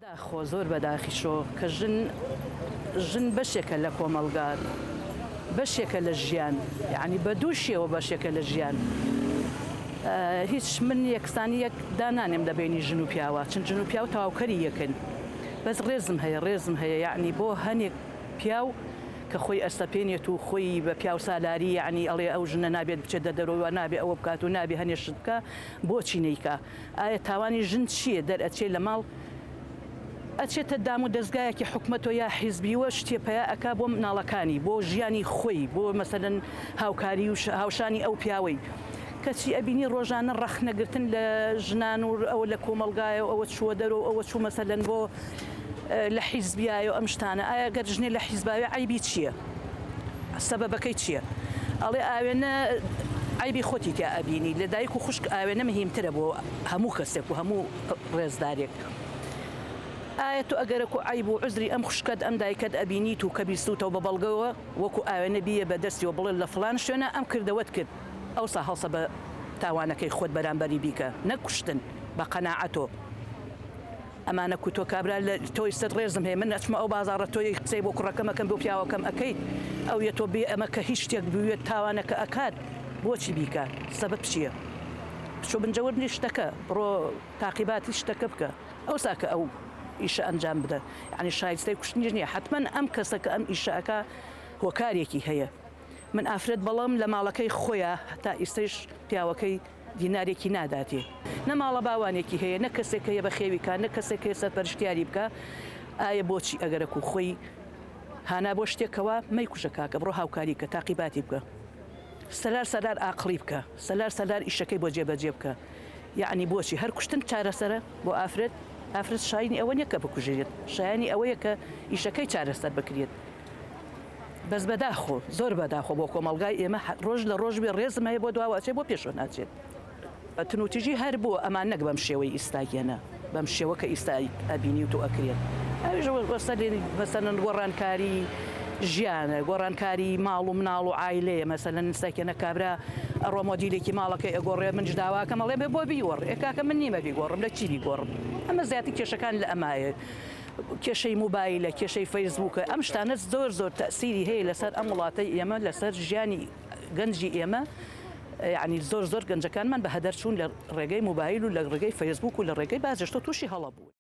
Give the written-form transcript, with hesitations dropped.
داخۆ زۆر بەداخیشۆ کە ژن بەشێکە لە کۆمەڵگار بەشێکە لە ژیان یعنی بە دوو شێوە بەشێکە لە ژیان هیچ من یەکسانی یەک دانانێم دەبێنی ژن و پیاوە چون ژن و پیاو تەواوکەری یەکن بەس ڕێزم هەیە یعنی بۆ هەنێک پیاو کە خۆی ئەستەپێنێت و خۆی بە پیاو سالاری یعنی ئەڵێ ئەو ژنە نابێت بچێتە دەرەوە نابێت ئەوە بکات و نابێ هەنێشت بکە بۆچی نەیکا ئایا تاوانی ژن چییە دەرئەچێت لە ماڵ ئەچێتە دام و دەستگایەکی حکومەتەوە یا حیزبیوە شتێپەیە ئەکا بۆ مناڵەکانی بۆ ژیانی خۆی بۆ مەسەلەن هاوکاری و هاوشانی ئەو پیاوەی کەچی ئەبینی ڕۆژانە ڕەخنەگرتن لە ژنان و ئەوە لە کۆمەلگایە و ئەوە چووە دەرەوە ئەوە چوو مەسەلەن بۆ لە حیزبیایە و ئەم شتانە ئایا گەر ژنێ لە حیزباوێ عیبی چییە؟ سەبەبەکەی چییە؟ ئەڵێ ئاوێنە عیبی خۆتی تیا ئەبینی لە دایک و خوشک ئاوێنە مهمترە بۆ هەموو کەسێک و هەموو ڕێزدارێک ئایا تو ئەگەرەکو عیب و عزری ئەم خوشکت ئەم دایکت ئەبینیت و کە بیستوتەوە بە بەڵگەوە وەکو ئاوێنە بیە بە دەستی و بڵێ لە فڵان شوێنە ئەم کردەوەت کرد ئەوسا هەڵسە بە تاوانەکەی خۆت بەرامبەری بیکە نەکوشتن بە قەناعەتۆ ئەمانە کو تۆ کابرا لە تۆی سەر ڕێزم هەیە من ئەچمە ئەو بازاڕە تۆی قسەی بۆ کوڕەکەمەکەم بۆ پیاوەکەم ئەەکەیت ئەو یە تۆ بێ ئەمە کە هیچ شتێک بوێت تاوانەکە ئەکات بۆچی بیکە سەبەب چییە؟ بچۆ بنجەوردنی شتەکە بڕۆ تاقیباتی شتەکە بکە ئەوسا کە ئەو ئیشە ئەنجام بدە یعنی شایستەی کوشتنیش نییە حتمما ئەم کەسەکە ئەم ئیشەکە هۆکارێکی هەیە من ئافرەت بەڵام لە ماڵەکەی خۆیە تا ئیسەیش پیاوەکەی دینارێکی ناداتێ نە ماڵە باوانێکی هەیە نە کەسێک هەیە بە خێویکە نە کەسێک هەیە سەرپەرشتیاری بکە ئایا بۆچی ئەگەرەک و خۆی هانا بۆ شتێکەوە مەیکوشە کاکە بڕۆ هاوکاری کە تاقیباتی بکە سەلار ئاقلی بکە سەلار ئیشەکەی بۆ جێبەجێ بکە یعنی بۆچی هەر کوشتن چارەسەرە بۆ ئافرەت شاینی ئەوە نییە کە بکوژێت شایانی ئەوەیە کە ئیشەکەی چارەسەر بکرێت بەس بەداخۆ زۆر بەداخۆ بۆ کۆمەڵگای ئێمە ڕۆژ لە ڕۆژ بێ ڕێزم هەیە بۆ دواوەچێ بۆ پێشۆ ناچێت تنوتیژی هەر بووە ئەمان نەک بەم شێوەی ئیستاگەنە بەم شێوە کە ئیستایی ئەبینی و تۆ ئەکرێت مەسەلەن گۆڕانکاری ژیانە گۆڕانکاری ماڵ و مناڵ و عایلەیە مەسەلەن ئستاکێنە کابرا ئەڕۆ مۆدیلێکی ماڵەکەی ئەگۆڕێ منج داواکەم ئەڵێ بێ بۆ بیوەڕ ئێکاکە من نیمە بیگۆڕم لە چی بیگۆڕم ئەمە زیاتی کێشەکان لە ئەمایە کێشەی موبایلە کێشەی فەیسبووکە ئەم شتانە زۆر تەسیری هەیە لەسەر ئەم وڵاتەی ئێمە لەسەر ژیانی گەنجی ئێمە یعنی زۆر گەنجەکانمان بە هەدەر چوون لە ڕێگەی موبایل و لە ڕێگەی فەیسبووک و لە ڕێگەی بازشتۆ تووشی هەڵە بوون.